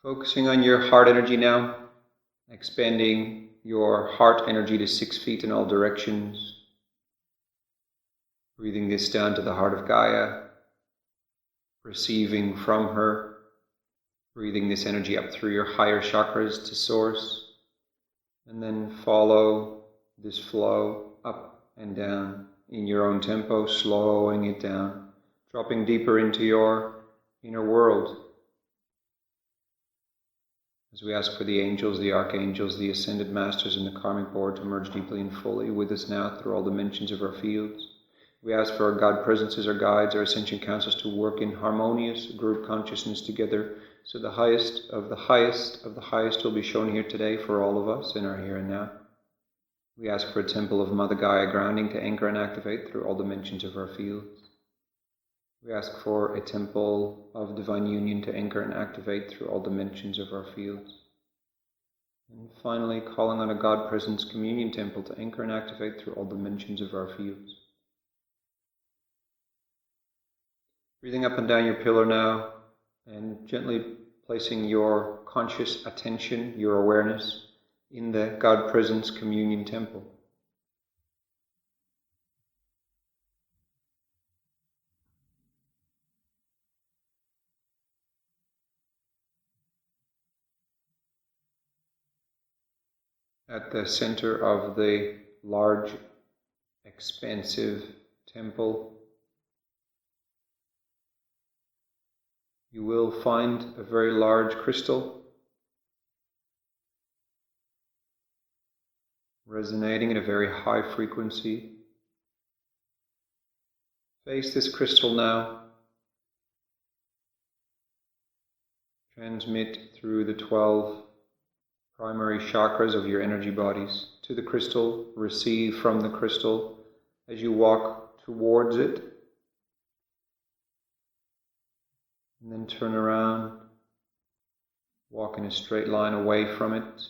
Focusing on your heart energy now, expanding your heart energy to 6 feet in all directions. Breathing this down to the heart of Gaia, receiving from her, breathing this energy up through your higher chakras to source, and then follow this flow up and down in your own tempo, slowing it down, dropping deeper into your inner world. As we ask for the angels, the archangels, the ascended masters, and the karmic board to merge deeply and fully with us now through all dimensions of our fields. We ask for our God presences, our guides, our ascension councils to work in harmonious group consciousness together, so the highest of the highest of the highest will be shown here today for all of us in our here and now. We ask for a temple of Mother Gaia grounding to anchor and activate through all dimensions of our fields. We ask for a temple of divine union to anchor and activate through all dimensions of our fields. And finally, calling on a God presence communion temple to anchor and activate through all dimensions of our fields. Breathing up and down your pillar now, and gently placing your conscious attention, your awareness, in the God Presence Communion Temple. At the center of the large, expansive temple, you will find a very large crystal resonating at a very high frequency. Face this crystal now. Transmit through the 12 primary chakras of your energy bodies to the crystal. Receive from the crystal as you walk towards it. And then turn around, walk in a straight line away from it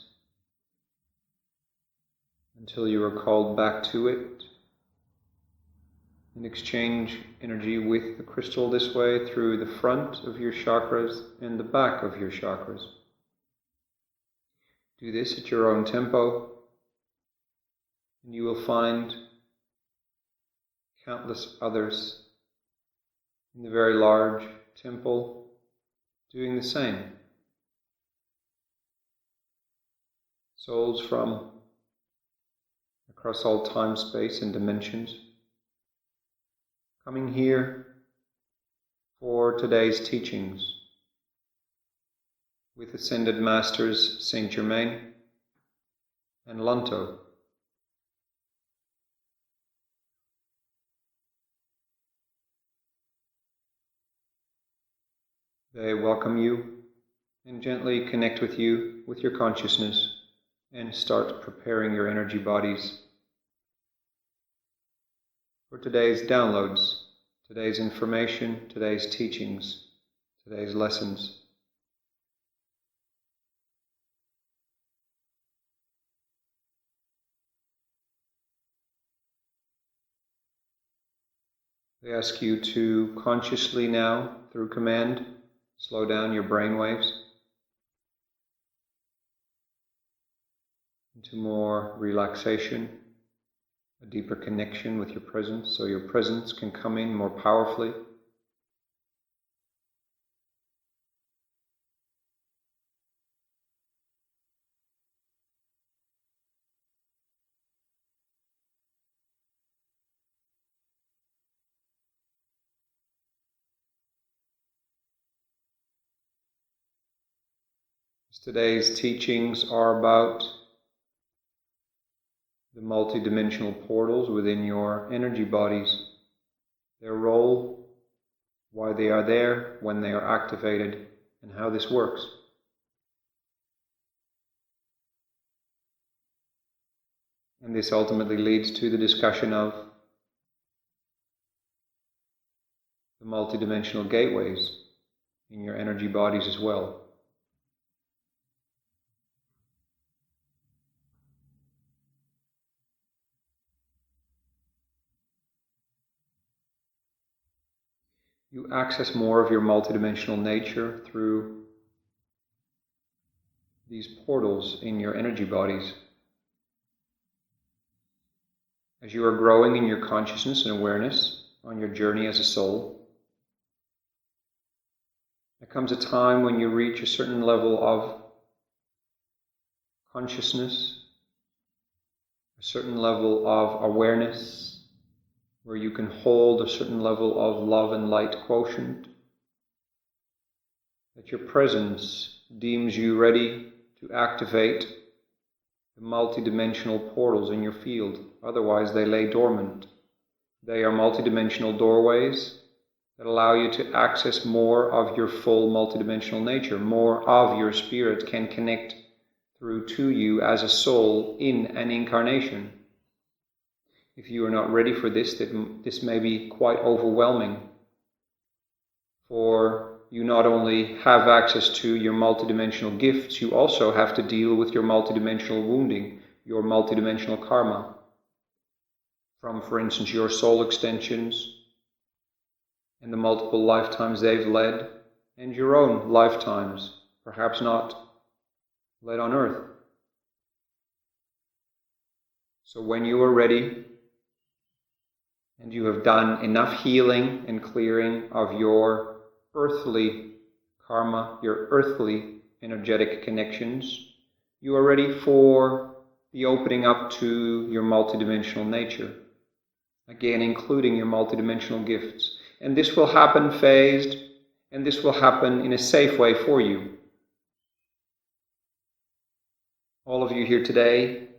until you are called back to it, and exchange energy with the crystal this way through the front of your chakras and the back of your chakras. Do this at your own tempo, and you will find countless others in the very large temple doing the same. Souls from across all time, space, and dimensions coming here for today's teachings with Ascended Masters Saint Germain and Lanto. They welcome you and gently connect with you with your consciousness and start preparing your energy bodies for today's downloads, today's information, today's teachings, today's lessons. They ask you to consciously now, through command, slow down your brain waves into more relaxation, a deeper connection with your presence, so your presence can come in more powerfully. Today's teachings are about the multidimensional portals within your energy bodies, their role, why they are there, when they are activated, and how this works. And this ultimately leads to the discussion of the multidimensional gateways in your energy bodies as well. You access more of your multidimensional nature through these portals in your energy bodies. As you are growing in your consciousness and awareness on your journey as a soul, there comes a time when you reach a certain level of consciousness, a certain level of awareness, where you can hold a certain level of love and light quotient, that your presence deems you ready to activate the multidimensional portals in your field. Otherwise, they lay dormant. They are multidimensional doorways that allow you to access more of your full multidimensional nature. More of your spirit can connect through to you as a soul in an incarnation. If you are not ready for this, this may be quite overwhelming. For you not only have access to your multidimensional gifts, you also have to deal with your multidimensional wounding, your multidimensional karma. From, for instance, your soul extensions and the multiple lifetimes they've led, and your own lifetimes, perhaps not led on earth. So when you are ready, and you have done enough healing and clearing of your earthly karma, your earthly energetic connections, you are ready for the opening up to your multidimensional nature, again including your multidimensional gifts. And this will happen phased, and this will happen in a safe way for you. All of you here today,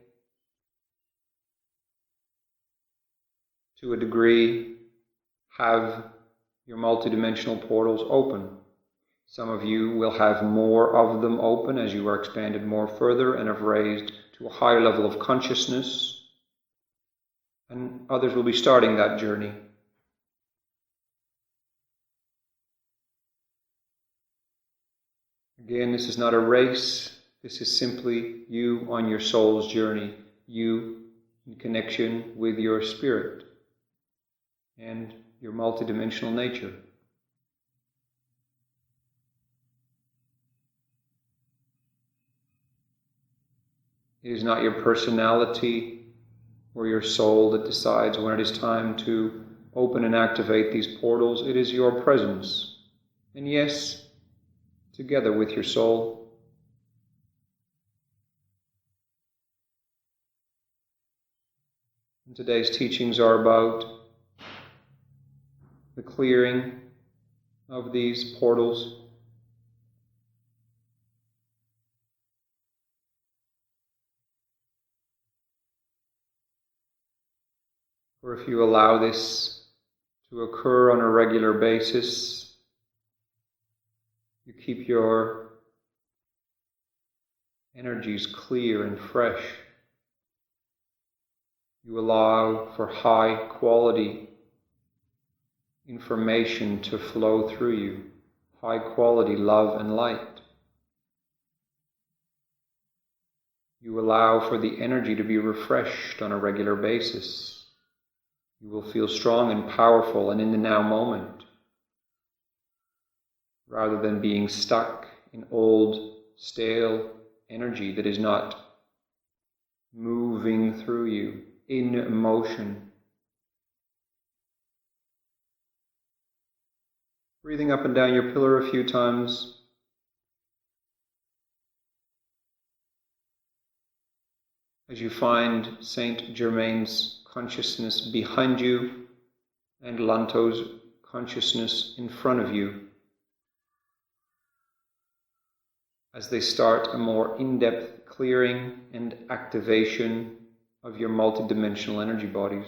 to a degree, have your multidimensional portals open. Some of you will have more of them open as you are expanded more further and have raised to a higher level of consciousness, and others will be starting that journey. Again, this is not a race. This is simply you on your soul's journey, you in connection with your spirit and your multidimensional nature. It is not your personality or your soul that decides when it is time to open and activate these portals. It is your presence. And yes, together with your soul. And today's teachings are about the clearing of these portals. Or if you allow this to occur on a regular basis, you keep your energies clear and fresh. You allow for high quality information to flow through you, high quality love and light. You allow for the energy to be refreshed on a regular basis. You will feel strong and powerful and in the now moment, rather than being stuck in old, stale energy that is not moving through you in motion. Breathing up and down your pillar a few times. As you find Saint Germain's consciousness behind you and Lanto's consciousness in front of you, as they start a more in-depth clearing and activation of your multidimensional energy bodies.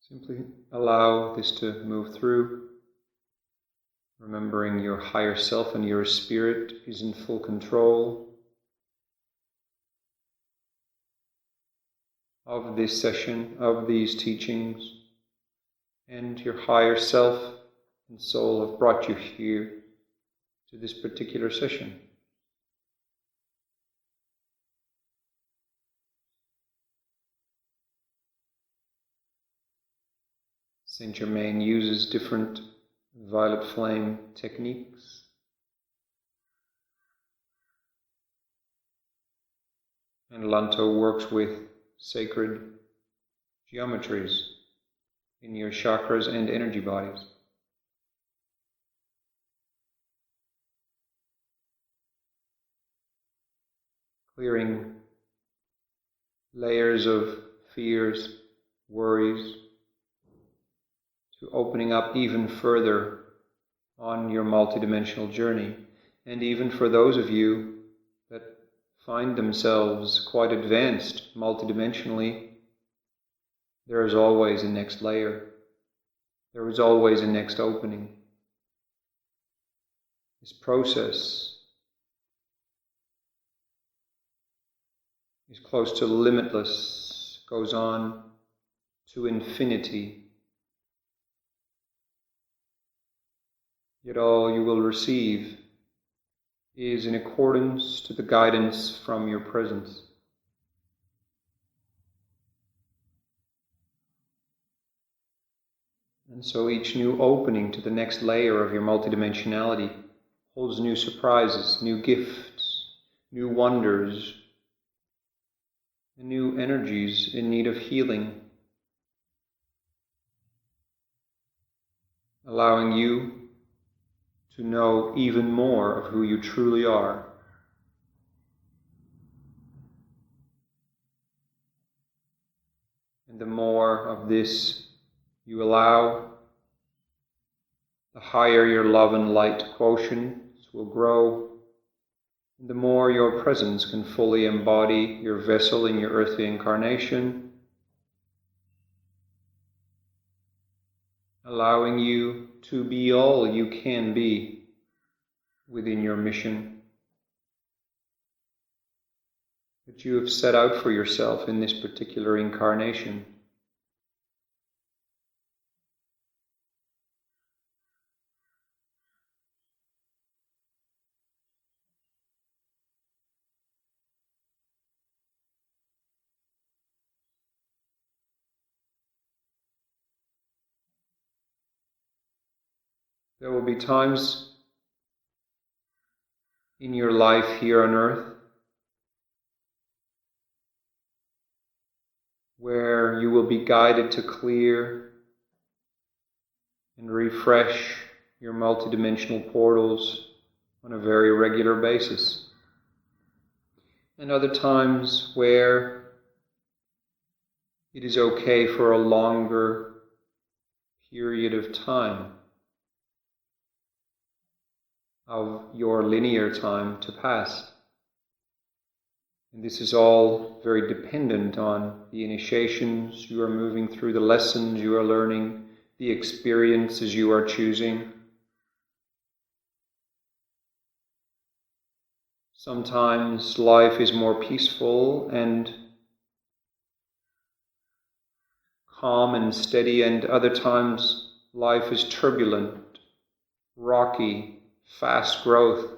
Simply allow this to move through, remembering your higher self and your spirit is in full control of this session, of these teachings, and your higher self and soul have brought you here to this particular session. Saint Germain uses different violet flame techniques. And Lanto works with sacred geometries in your chakras and energy bodies. Clearing layers of fears, worries, to opening up even further on your multidimensional journey. And even for those of you that find themselves quite advanced multidimensionally, there is always a next layer. There is always a next opening. This process is close to limitless, goes on to infinity. Yet all you will receive is in accordance to the guidance from your presence. And so each new opening to the next layer of your multidimensionality holds new surprises, new gifts, new wonders, and new energies in need of healing, allowing you to know even more of who you truly are. And the more of this you allow, the higher your love and light quotients will grow, and the more your presence can fully embody your vessel in your earthly incarnation, allowing you to be all you can be within your mission that you have set out for yourself in this particular incarnation. There will be times in your life here on earth where you will be guided to clear and refresh your multidimensional portals on a very regular basis. And other times where it is okay for a longer period of time of your linear time to pass. And this is all very dependent on the initiations you are moving through, the lessons you are learning, the experiences you are choosing. Sometimes life is more peaceful and calm and steady, and other times life is turbulent, rocky, fast growth,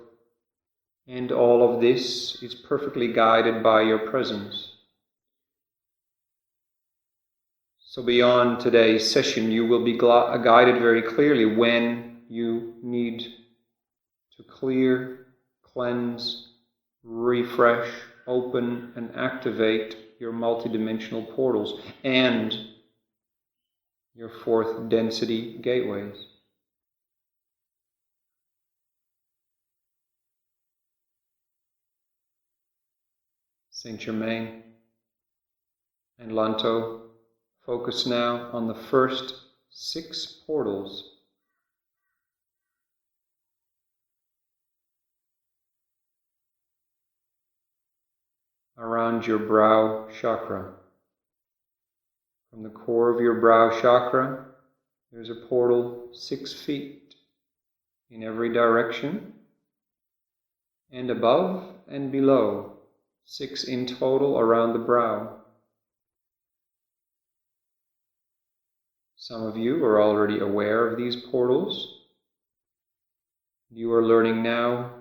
and all of this is perfectly guided by your presence. So beyond today's session, you will be guided very clearly when you need to clear, cleanse, refresh, open, and activate your multidimensional portals and your fourth density gateways. Saint Germain and Lanto focus now on the first 6 portals around your brow chakra. From the core of your brow chakra, there's a portal 6 feet in every direction, and above and below, 6 in total around the brow. Some of you are already aware of these portals. You are learning now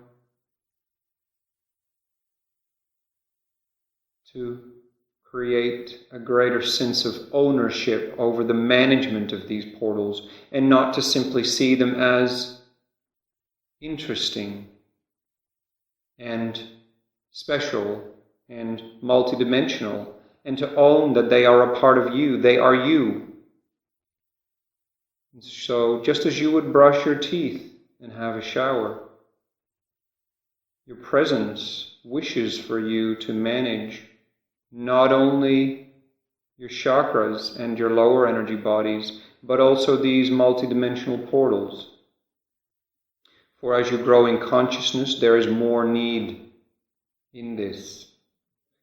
to create a greater sense of ownership over the management of these portals, and not to simply see them as interesting and special and multidimensional, and to own that they are a part of you. They are you. And so just as you would brush your teeth and have a shower, your presence wishes for you to manage not only your chakras and your lower energy bodies, but also these multidimensional portals. For as you grow in consciousness, there is more need in this.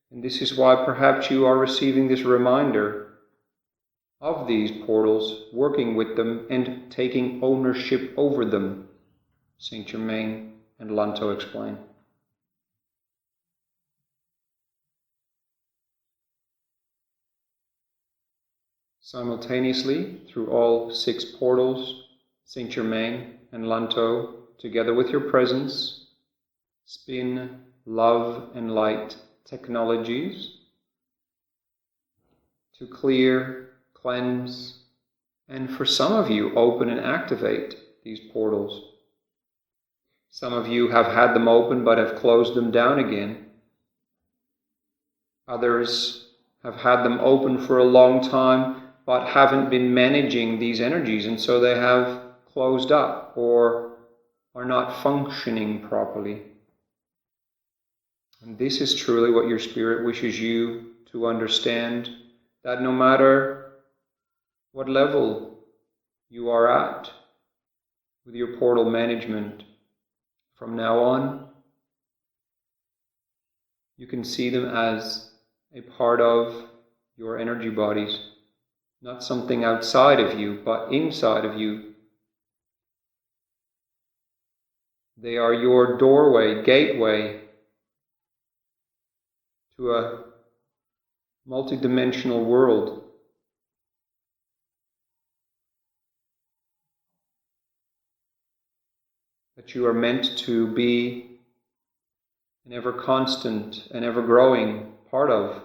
And this is why perhaps you are receiving this reminder of these portals, working with them and taking ownership over them, Saint Germain and Lanto explain. Simultaneously, through all 6 portals, Saint Germain and Lanto, together with your presence, spin love and light technologies to clear, cleanse, and for some of you, open and activate these portals. Some of you have had them open but have closed them down again. Others have had them open for a long time but haven't been managing these energies, and so they have closed up or are not functioning properly. And this is truly what your spirit wishes you to understand, that no matter what level you are at with your portal management, from now on, you can see them as a part of your energy bodies, not something outside of you, but inside of you. They are your doorway, gateway to a multidimensional world. That you are meant to be an ever constant and ever growing part of.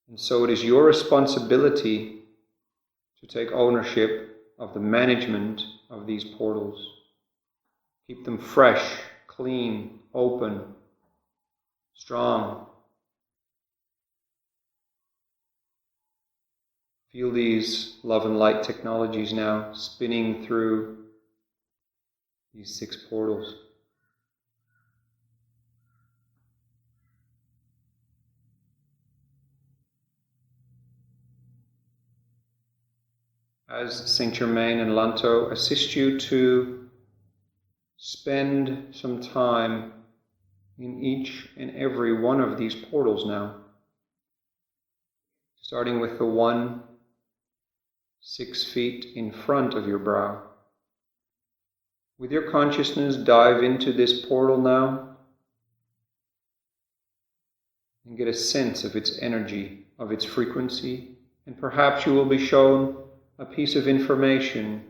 And so it is your responsibility to take ownership of the management of these portals. Keep them fresh, clean, open, strong. Feel these love and light technologies now spinning through these 6 portals. As Saint Germain and Lanto assist you to spend some time in each and every one of these portals now, starting with the one 6 feet in front of your brow. With your consciousness, dive into this portal now and get a sense of its energy, of its frequency, and perhaps you will be shown a piece of information,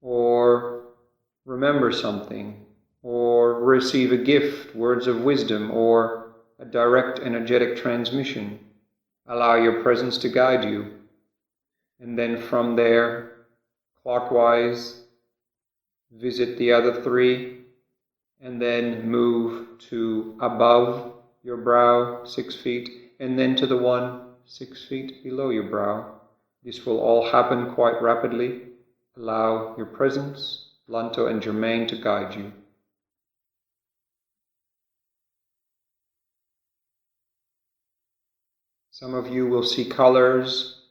or remember something, or receive a gift, words of wisdom, or a direct energetic transmission. Allow your presence to guide you. And then from there, clockwise, visit the other 3, and then move to above your brow 6 feet, and then to the one 6 feet below your brow. This will all happen quite rapidly. Allow your presence, Lanto and Germain, to guide you. Some of you will see colors,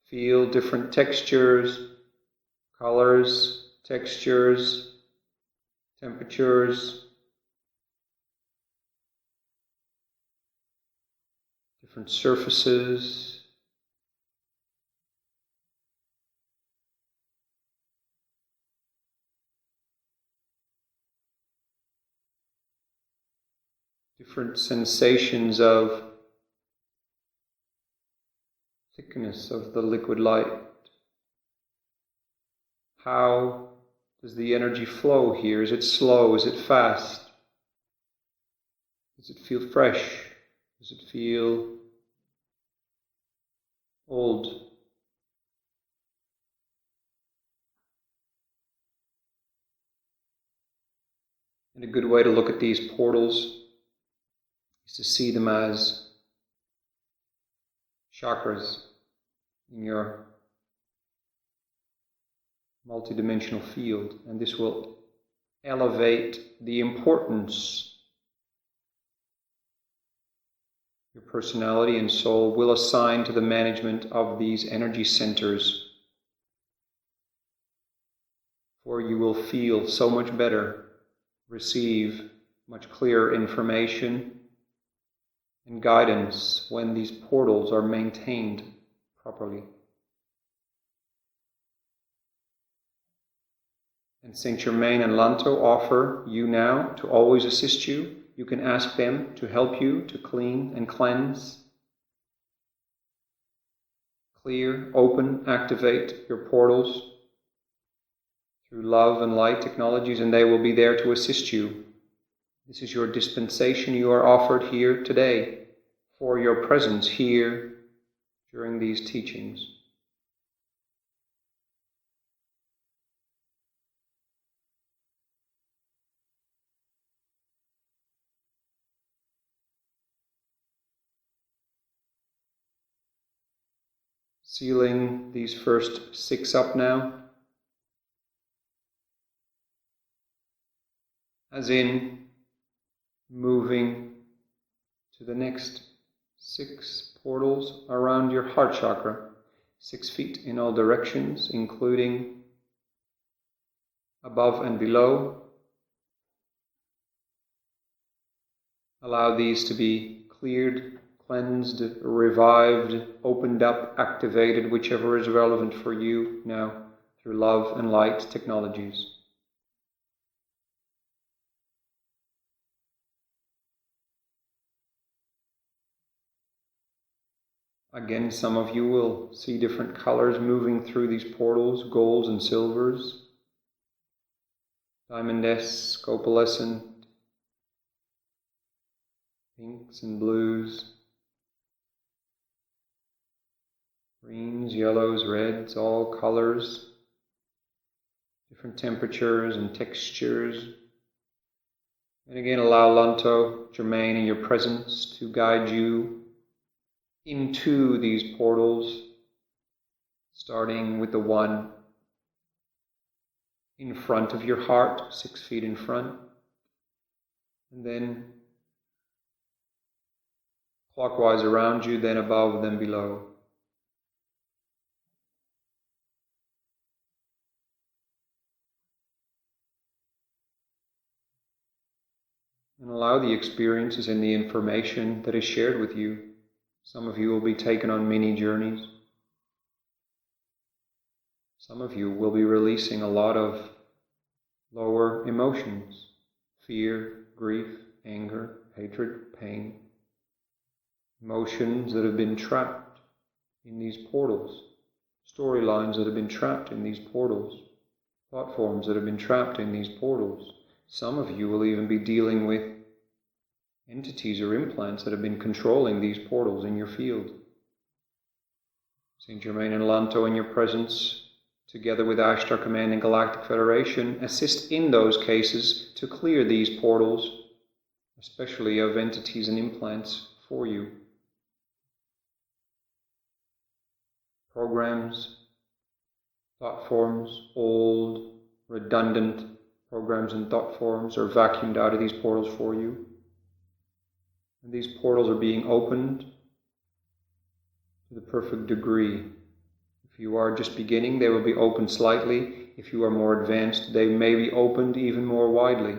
feel different textures, colors, textures, temperatures, different surfaces. Different sensations of thickness of the liquid light. How does the energy flow here? Is it slow? Is it fast? Does it feel fresh? Does it feel old. And a good way to look at these portals is to see them as chakras in your multidimensional field, and this will elevate the importance your personality and soul will assign to the management of these energy centers, for you will feel so much better, receive much clearer information and guidance when these portals are maintained properly. And Saint Germain and Lanto offer you now to always assist you. You can ask them to help you to clean and cleanse, clear, open, activate your portals through love and light technologies, and they will be there to assist you. This is your dispensation you are offered here today for your presence here during these teachings. Sealing these first 6 up now, as in moving to the next 6 portals around your heart chakra, 6 feet in all directions, including above and below. Allow these to be cleared, cleansed, revived, opened up, activated, whichever is relevant for you now through love and light technologies. Again, some of you will see different colors moving through these portals, golds and silvers, diamondesque, opalescent, pinks and blues, greens, yellows, reds, all colors, different temperatures and textures. And again, allow Lanto, Germain, in your presence to guide you into these portals, starting with the one in front of your heart, 6 feet in front, and then clockwise around you, then above, then below. And allow the experiences and the information that is shared with you. Some of you will be taken on mini journeys. Some of you will be releasing a lot of lower emotions, fear, grief, anger, hatred, pain, emotions that have been trapped in these portals, storylines that have been trapped in these portals, thought forms that have been trapped in these portals. Some of you will even be dealing with entities or implants that have been controlling these portals in your field. Saint Germain and Lanto in your presence, together with Ashtar Command and Galactic Federation, assist in those cases to clear these portals, especially of entities and implants for you. Programs, thought forms, old, redundant programs and thought forms are vacuumed out of these portals for you. And these portals are being opened to the perfect degree. If you are just beginning, they will be opened slightly. If you are more advanced, they may be opened even more widely.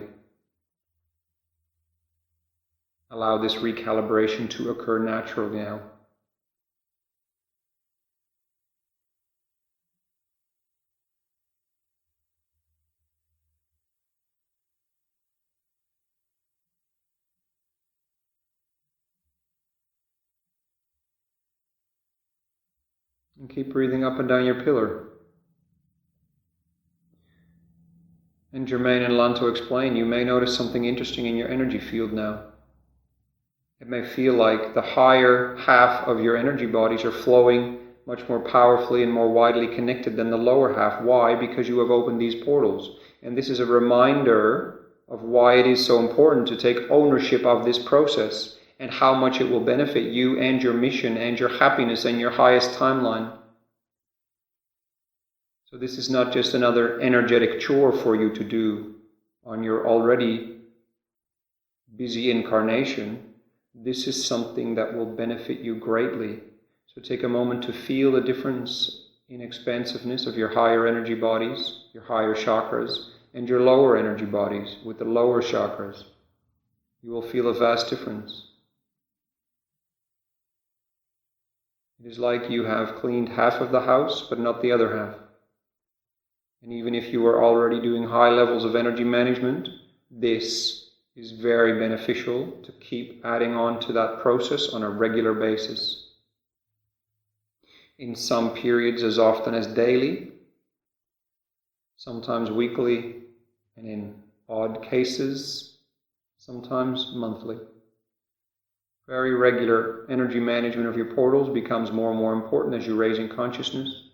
Allow this recalibration to occur naturally now. And keep breathing up and down your pillar. And Germain and Lanto explain, you may notice something interesting in your energy field now. It may feel like the higher half of your energy bodies are flowing much more powerfully and more widely connected than the lower half. Why? Because you have opened these portals. And this is a reminder of why it is so important to take ownership of this process and how much it will benefit you and your mission and your happiness and your highest timeline. So this is not just another energetic chore for you to do on your already busy incarnation. This is something that will benefit you greatly. So take a moment to feel the difference in expansiveness of your higher energy bodies, your higher chakras, and your lower energy bodies with the lower chakras. You will feel a vast difference. It is like you have cleaned half of the house, but not the other half. And even if you are already doing high levels of energy management, this is very beneficial to keep adding on to that process on a regular basis. In some periods as often as daily, sometimes weekly, and in odd cases, sometimes monthly. Very regular energy management of your portals becomes more and more important as you raise in consciousness,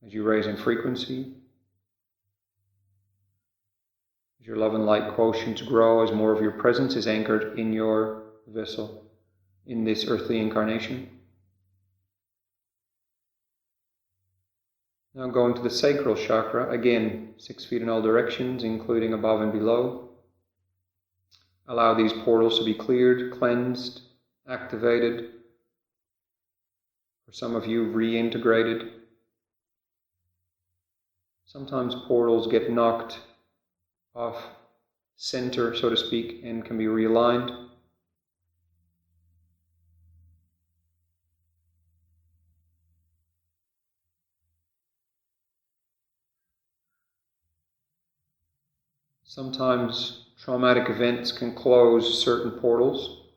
as you raise in frequency, as your love and light quotients grow, as more of your presence is anchored in your vessel, in this earthly incarnation. Now going to the sacral chakra, again, 6 feet in all directions, including above and below. Allow these portals to be cleared, cleansed, activated. For some of you, reintegrated. Sometimes portals get knocked off center, so to speak, and can be realigned. Sometimes traumatic events can close certain portals,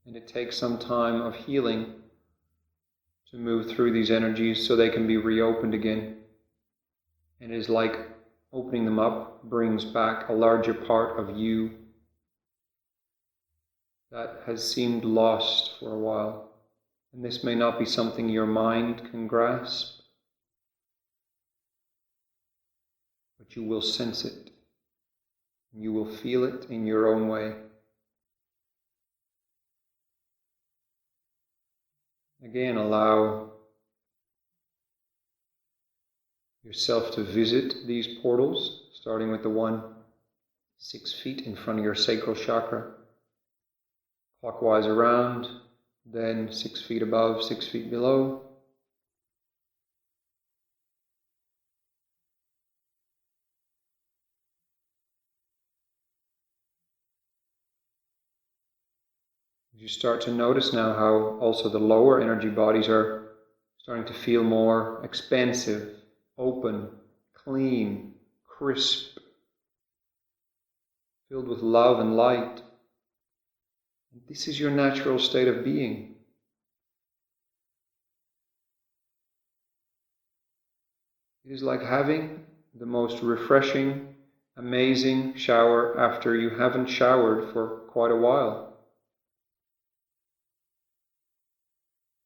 and it takes some time of healing to move through these energies so they can be reopened again. And it is like opening them up brings back a larger part of you that has seemed lost for a while. And this may not be something your mind can grasp, but you will sense it. You will feel it in your own way. Again, allow yourself to visit these portals, starting with the one 6 feet in front of your sacral chakra, clockwise around, then 6 feet above, 6 feet below. You start to notice now how also the lower energy bodies are starting to feel more expansive, open, clean, crisp, filled with love and light. This is your natural state of being. It is like having the most refreshing, amazing shower after you haven't showered for quite a while.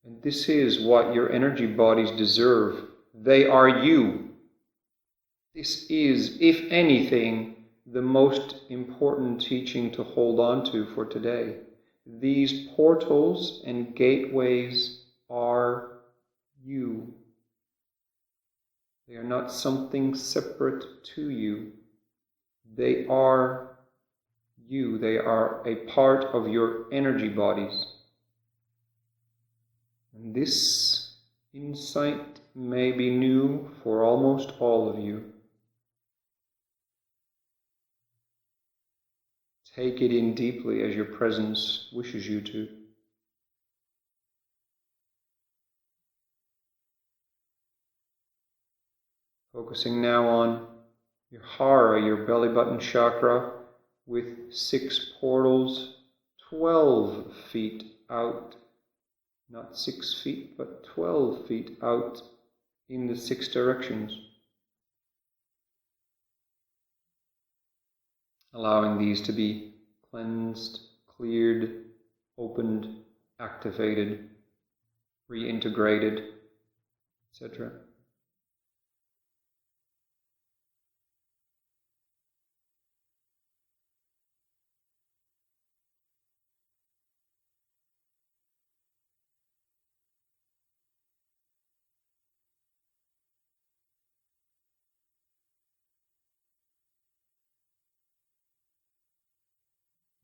And this is what your energy bodies deserve. They are you. This is, if anything, the most important teaching to hold on to for today. These portals and gateways are you. They are not something separate to you. They are you. They are a part of your energy bodies. And this insight may be new for almost all of you. Take it in deeply as your presence wishes you to. Focusing now on your hara, your belly button chakra, with 6 portals, 12 feet out. Not 6 feet, but 12 feet out in the 6 directions. Allowing these to be cleansed, cleared, opened, activated, reintegrated, etc.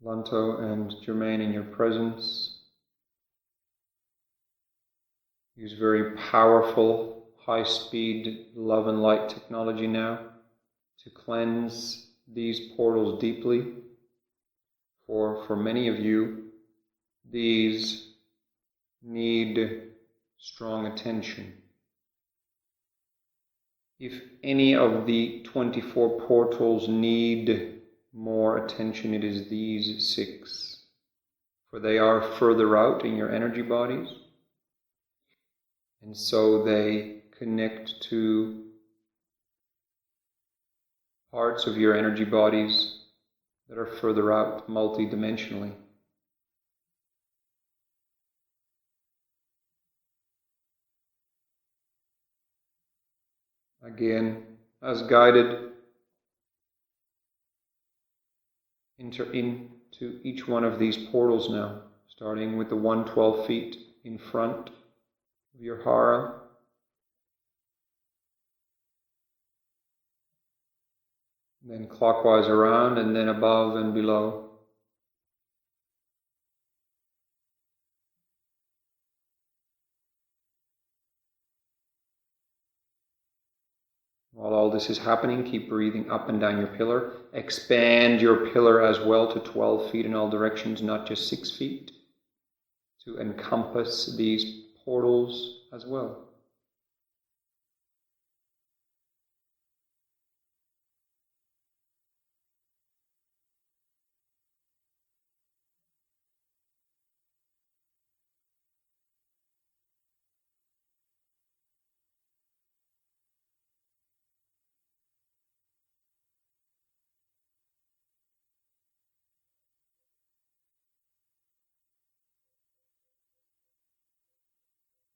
Lanto and Germain, in your presence, use very powerful, high-speed love and light technology now to cleanse these portals deeply. For many of you, these need strong attention. If any of the 24 portals need more attention, it is these 6, for they are further out in your energy bodies, and so they connect to parts of your energy bodies that are further out multidimensionally. Again, as guided, enter into each one of these portals now, starting with the 112 feet in front of your hara. Then clockwise around, and then above and below. While all this is happening, keep breathing up and down your pillar. Expand your pillar as well to 12 feet in all directions, not just 6 feet, to encompass these portals as well.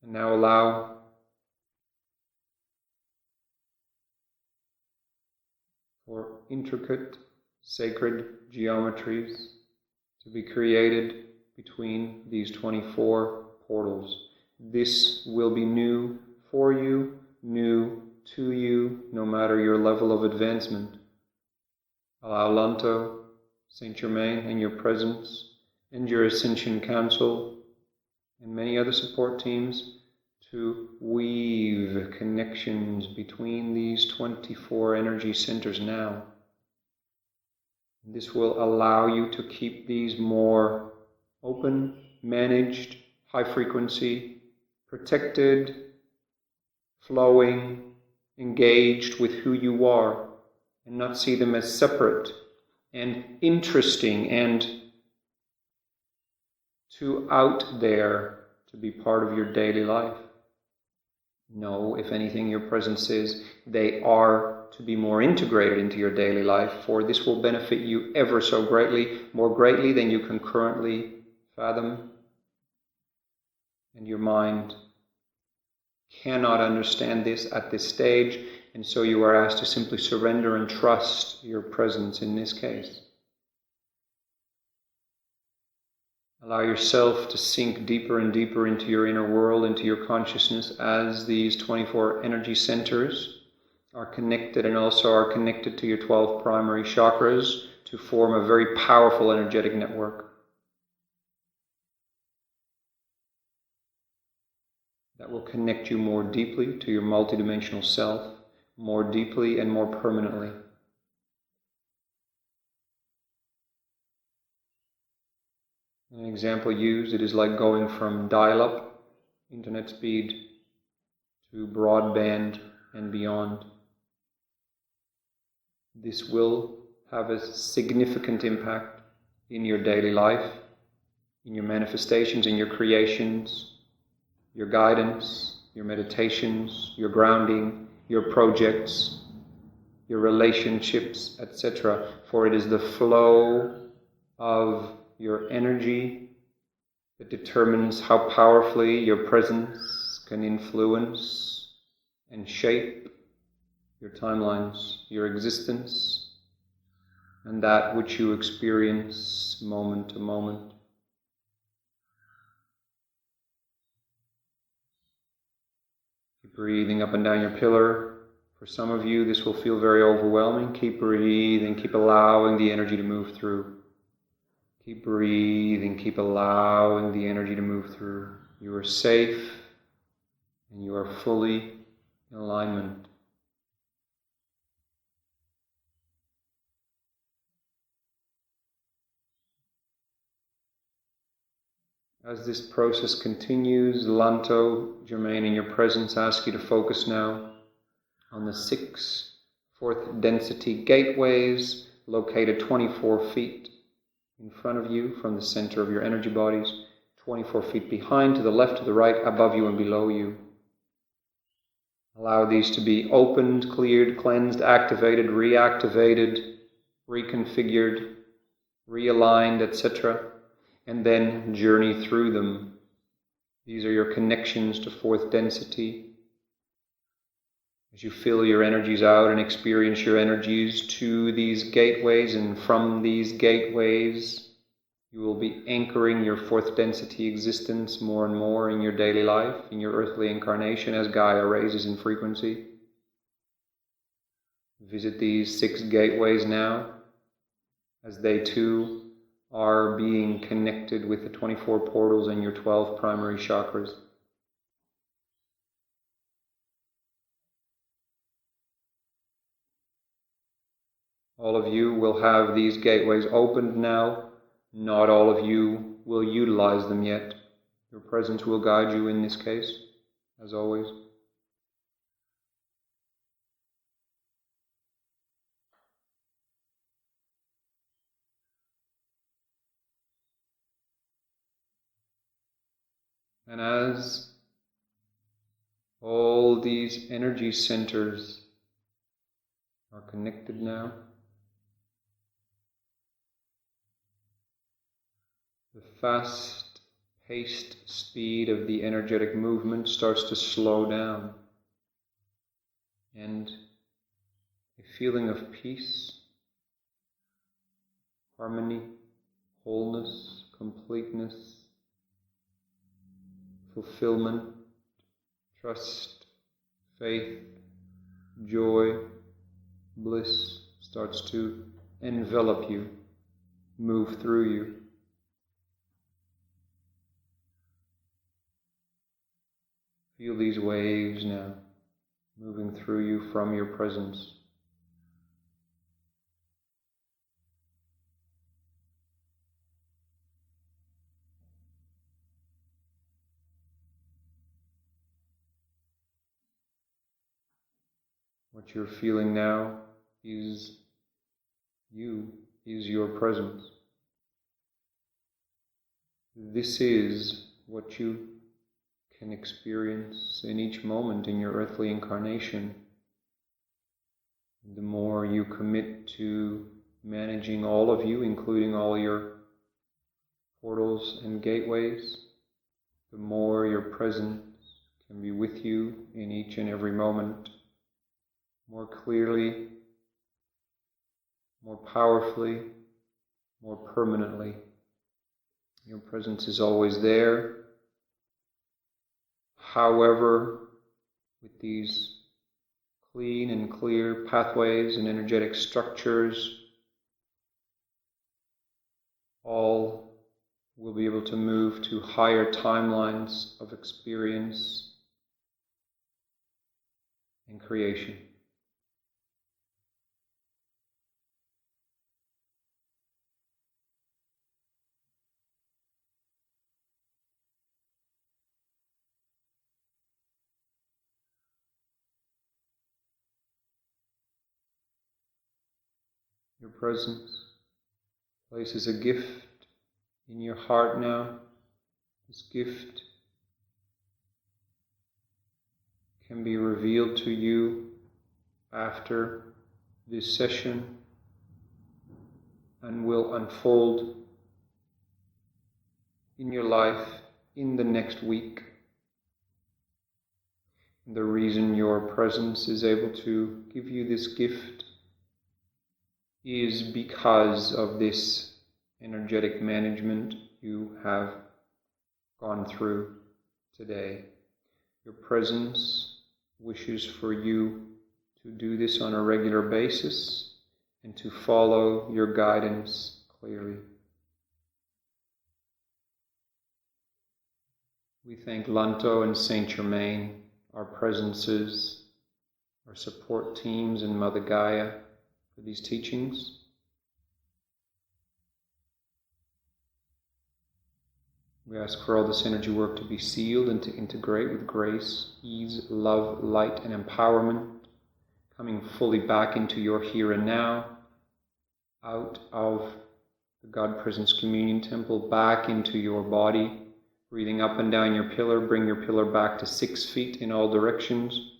And now allow for intricate, sacred geometries to be created between these 24 portals. This will be new for you, new to you, no matter your level of advancement. Allow Lanto, Saint Germain, and your presence, and your Ascension Council, and many other support teams to weave connections between these 24 energy centers now. This will allow you to keep these more open, managed, high frequency, protected, flowing, engaged with who you are, and not see them as separate and interesting and too out there to be part of your daily life. No, if anything, your presence is they are to be more integrated into your daily life, for this will benefit you ever so greatly, more greatly than you can currently fathom. And your mind cannot understand this at this stage, and so you are asked to simply surrender and trust your presence in this case. Allow yourself to sink deeper and deeper into your inner world, into your consciousness, as these 24 energy centers are connected and also are connected to your 12 primary chakras to form a very powerful energetic network that will connect you more deeply to your multidimensional self, more deeply and more permanently. An example used, it is like going from dial-up internet speed to broadband and beyond. This will have a significant impact in your daily life, in your manifestations, in your creations, your guidance, your meditations, your grounding, your projects, your relationships, etc. For it is the flow of your energy that determines how powerfully your presence can influence and shape your timelines, your existence, and that which you experience moment to moment. Keep breathing up and down your pillar. For some of you, this will feel very overwhelming. Keep breathing, keep allowing the energy to move through. Keep breathing, keep allowing the energy to move through. You are safe and you are fully in alignment. As this process continues, Lanto, Germain, in your presence, ask you to focus now on the 6 fourth density gateways located 24 feet in front of you from the center of your energy bodies, 24 feet behind, to the left, to the right, above you and below you. Allow these to be opened, cleared, cleansed, activated, reactivated, reconfigured, realigned, etc., and then journey through them. These are your connections to 4th density. As you fill your energies out and experience your energies to these gateways, and from these gateways, you will be anchoring your 4th density existence more and more in your daily life, in your earthly incarnation, as Gaia raises in frequency. Visit these 6 gateways now, as they too are being connected with the 24 portals and your 12 primary chakras. All of you will have these gateways opened now. Not all of you will utilize them yet. Your presence will guide you in this case, as always. And as all these energy centers are connected now, the fast-paced speed of the energetic movement starts to slow down, and a feeling of peace, harmony, wholeness, completeness, fulfillment, trust, faith, joy, bliss starts to envelop you, move through you. Feel these waves now, moving through you from your presence. What you're feeling now is you, is your presence. This is what you can experience in each moment in your earthly incarnation. The more you commit to managing all of you, including all your portals and gateways, the more your presence can be with you in each and every moment, more clearly, more powerfully, more permanently. Your presence is always there. However, with these clean and clear pathways and energetic structures, all will be able to move to higher timelines of experience and creation. Your presence places a gift in your heart now. This gift can be revealed to you after this session and will unfold in your life in the next week. The reason your presence is able to give you this gift is because of this energetic management you have gone through today. Your presence wishes for you to do this on a regular basis and to follow your guidance clearly. We thank Lanto and Saint Germain, our presences, our support teams, and Mother Gaia for these teachings. We ask for all this energy work to be sealed and to integrate with grace, ease, love, light, and empowerment, coming fully back into your here and now, out of the God Presence Communion Temple, back into your body, breathing up and down your pillar. Bring your pillar back to 6 feet in all directions.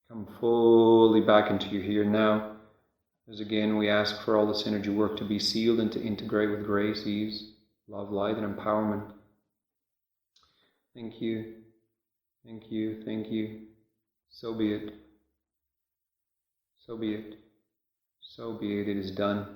Come fully back into your here and now. As again, we ask for all this energy work to be sealed and to integrate with grace, ease, love, light, and empowerment. Thank you, thank you, thank you. So be it. So be it. So be it. It is done.